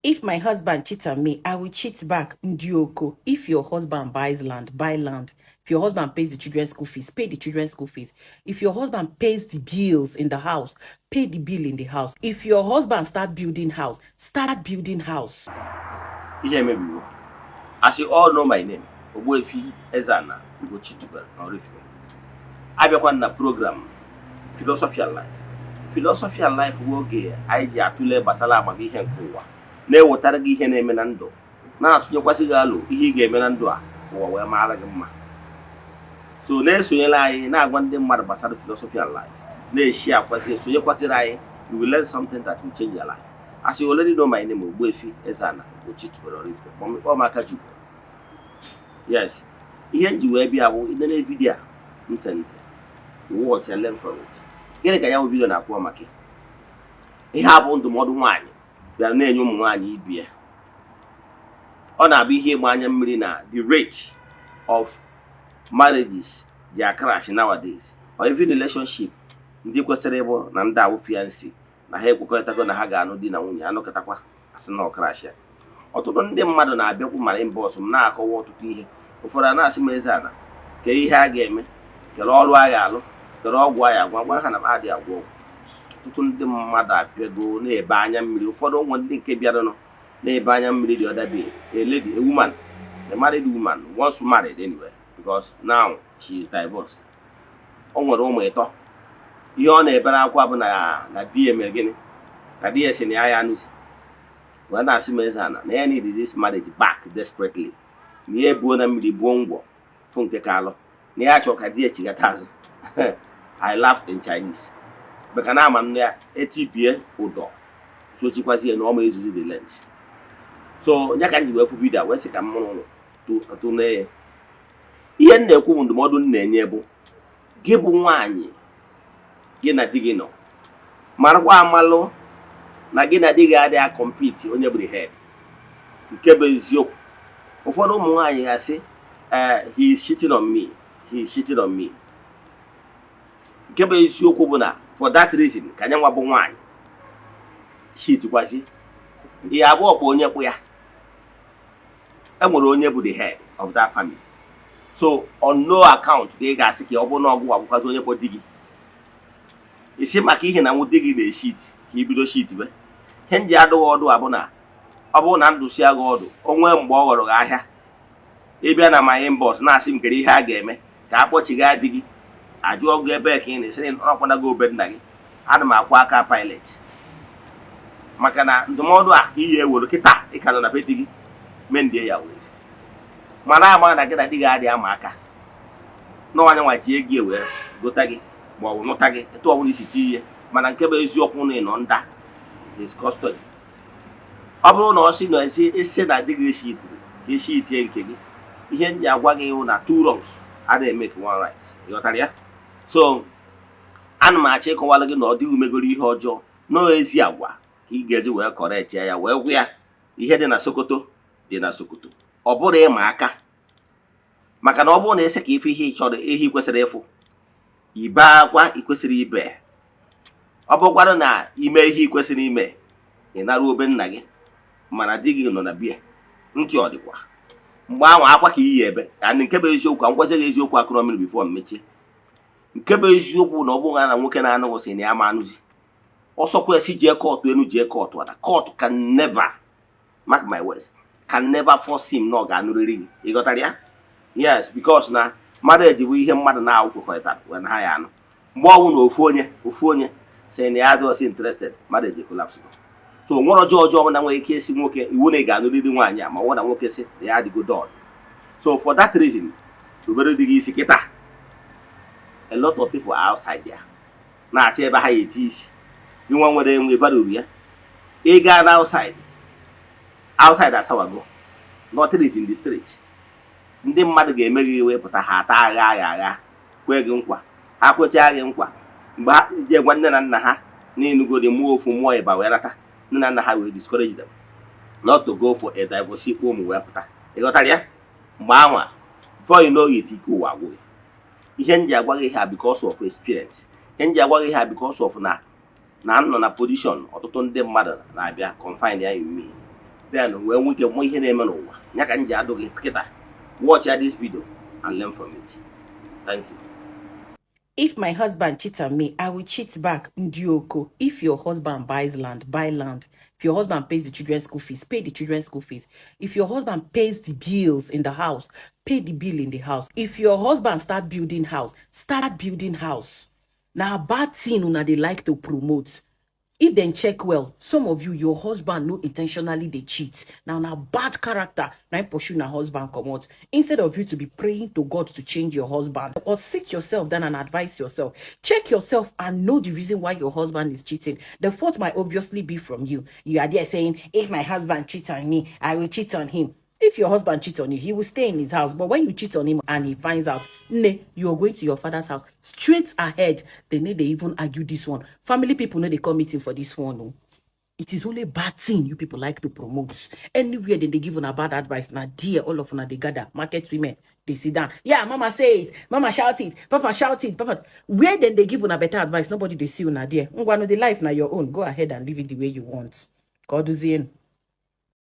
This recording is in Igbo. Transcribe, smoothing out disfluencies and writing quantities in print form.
If my husband cheats on me, I will cheat back. Ndioko. If your husband buys land, buy land. If your husband pays the children's school fees, pay the children's school fees. If your husband pays the bills in the house, pay the bill in the house. If your husband start building house, start building house. As you all know my name, Ogbuefi Eze-Ana, Ugochitubelu, Oraifite. I be on the program Philosophy and Life. Philosophy and Life woge anyị ji atụle gbasara amamihe nke ụwa na-ewetara gị ihe na-eme na ndụ na-atụnyekwasị gị alụ ihe ị ga-eme na ndụ a ụwa wee mara gị mma. So na-esonyela anyị na-agwa ndị mmadụ gbasara Philosophy and Life, na-eshi akwasị esonyekwasịrị anyị, you will learn something that will change your life. As you already know my name, Ogbuefi Eze-Ana, Ugochitubelu, Oraifite. Yes, ihe nji wee bịa bụ inene vidio ntende, watch and learn from it. Gịnị ka ya bụ vidio na-akwụwa maka ihe a bụ ndụmọdụ nwaanyị bịara na-enye ụmụ nwaanyị ibie. Ọ na-abụ ihe ịgba anya mmiri na the rate of marriages they are crash nowadays, or even relationship ndị kwesịrị ịbụ na ndị awụ fiancé na ha ekwekọrịtago na ha ga-anụ di na nwunye anọkọtakwa asị na ọkrash ya. Ọtụtụ ndị mmadụ na-abịakwu mara inbox m na-akọwa ọtụtụ ihe. Ụfọdụ a na-asị m Eze-Ana ke ihe a ga-eme, kere ọrụ a ga-alụ, kere ọgwụ a ga-agwa, gwa ha na adịghị agwọ ọgwụ. Ọtụtụ ndị mmadụ abịago na-ebe anya mmiri. Ụfọdụ nwe ndị nke bịaranụ na-ebe anya mmiri the other day. A lady, a woman, a married woman, once married anyway, because now she is divorced. O nwere ụmụ ịtọ. Ihe ọ na-ebere akwa bụ na di ya mere gịnị, na di ya si na ya anụzi. Wee na-asị m Eze-Ana na ya need this marriage back desperately. Na ya ebuo na mmiri buo ngwọ fụ nke ka alụ, na ya chọrọ ka di ya chigata azụ. I laughed in Chinese. Beka na ama m ya etipie ụdọ sochikwazie na ọma ezuzi the length. So ya ka m ji wee fụ vidio wee sị ka m mụrụ ụlọ tụlee ya. Ihe m na-ekwu bụ ndụmọdụ m na-enye bụ gị bụ nwaanyị gị na di gị nọ, marakwa amalụ na gị na di gị adịghị compete onye bụ the head. Nke bụ eziokwu. Ụfọdụ ụmụ nwaanyị ga-asị he is cheating on me, he is cheating on me. Nke bụ eziokwu bụ na for that reason ka anya nwa bụ nwaanyị cheatkwasị. Ihe abụọ kpọ onye kpụ ya. Enwere onye bụ the head of that family. So on no account ka ị ga-asị ka ọ bụ na ọgwụ abụkwazi onye kpọ di gị. Isi maka ihe na nwute gị na-eshit ka ibido shit be. Ihe nji adụghị ọdụ abụ na ọ bụrụ na ndụ si agha ọdụ, onwe mgbe ọ ghọrọ gị ahịa, ịbịa na my inbox na-asị m kere ihe a ga-eme ka akpọchiga di gị, ajụọ gị ebe ka ị na-esi ọkwanago obe nna gị, ana m akwa aka pilot. Maka na ndụmọdụ a ka iyi ewere kịta ịka nọ na be di gị mendie ya wezi. Mana ama na gị na di gị adịghị ama aka na onye nwa ji ego wee gota gị ma ọ bụ nụta gị etu ọbụla isi ti ihe. Mana nke bụ eziokwu na ịnọ nda his custody. Ọ bụrụ na ọ sị na esi na di gị eshitiri ka eshi itie nke gị, ihe m ji agwa gị na two wrongs adịghị make one right. Ịghọtara ya? So ana m achọ ịkọwara gị na ọ dịghị megoro ihe ọjọọ, na ezi agwa ka ị ga-eji wee correct ya wee gwa ya ihe dị na Sokoto dị na Sokoto. Ọ bụrụ ịma aka, maka na ọ bụrụ na ese ka ife ihe ị chọrọ ihe kwesịrị ịfụ, ibe akwa ikwesịrị ibe. Ọ bụkwara na ime ihe ikwesịrị ime, ị nara obe nna gị mana di gị nọ na bia ntị ọ dịkwa. Mgbe ahụ akwa ka iyi ebe ka nke bụ eziokwu. A ngwazi gị eziokwu akụrọ mmiri bifo mmechie. Nke bụ eziokwu na ọ bụghị na nwoke na-anụghị sị na ya ma anụzi, ọsọkwa esi jee kọtụ enu jee kọtụ ada. Court can never, mark my words, can never force him na ọ ga-anụrịrị gị. Ịghọtara ya? Yes, because na marriage bụ ihe mmadụ na-awụ kwekọrịtara wee na ha ya anụ. Mgbe ọnwụ na ofu onye sị na ya adịghị interested, marriage collapse. So nwere ọjọọ ọbụla nwere ike esi nwoke iwu na ị ga-anụrịrị nwaanyị a ma ọ na nwoke sị na ya adịgo dọl. So for that reason, rubere dị gị isi kịta. A lot of people are outside there na-achọ ebe ha eti isi. Inwe nwere enwe value ya. Ị gaa na outside asawago, nothing is in the street. Ndị mmadụ ga-eme gị wepụta ha ata agha kwee gị nkwa. Ha kwecha gị nkwa mgbe ha je gwa nne na nna ha n'inugo dị mmụọ ofu mmụọ ịba wee nata. Nne na nna ha wee discourage them not to go for a divorce ikpe ụmụ wee pụta. Ịghọtara ya? Mgbe anwa before you know it, ike ụwa agwụghị. Ihe nji agwa gị ha because of experience. Ihe nji agwa gị ha because of na nọ na position ọtụtụ ndị mmadụ na-abịa confine ya in me. then wee nwee ike mụọ ihe na-eme n'ụwa. Ya ka m ji adụ gị kịta, watch this video and learn from it. Thank you. If my husband cheats on me, I will cheat back. Ndioko. If your husband buys land, buy land. If your husband pays the children's school fees, pay the children's school fees. If your husband pays the bills in the house, pay the bill in the house. If your husband start building house, start building house. Now, bad thing una they like to promote. If then check well, some of you, your husband no intentionally they cheat. Now bad character, now pursue na husband come out. Instead of you to be praying to God to change your husband, or sit yourself down and advise yourself. Check yourself and know the reason why your husband is cheating. The fault might obviously be from you. You are there saying, if my husband cheats on me, I will cheat on him. If your husband cheats on you, he will stay in his house. But when you cheat on him and he finds out, you are going to your father's house. Straight ahead, they even argue this one. Family people know they come meeting for this one. No. It is only bad thing you people like to promote. Anywhere they give on a bad advice, now dear, all of them they gather. Market women, they sit down. Yeah, mama say it, mama shout it, papa shout it, papa. Where then they give on a better advice? Nobody they see you now dear. The life now your own. Go ahead and live it the way you want. God is in.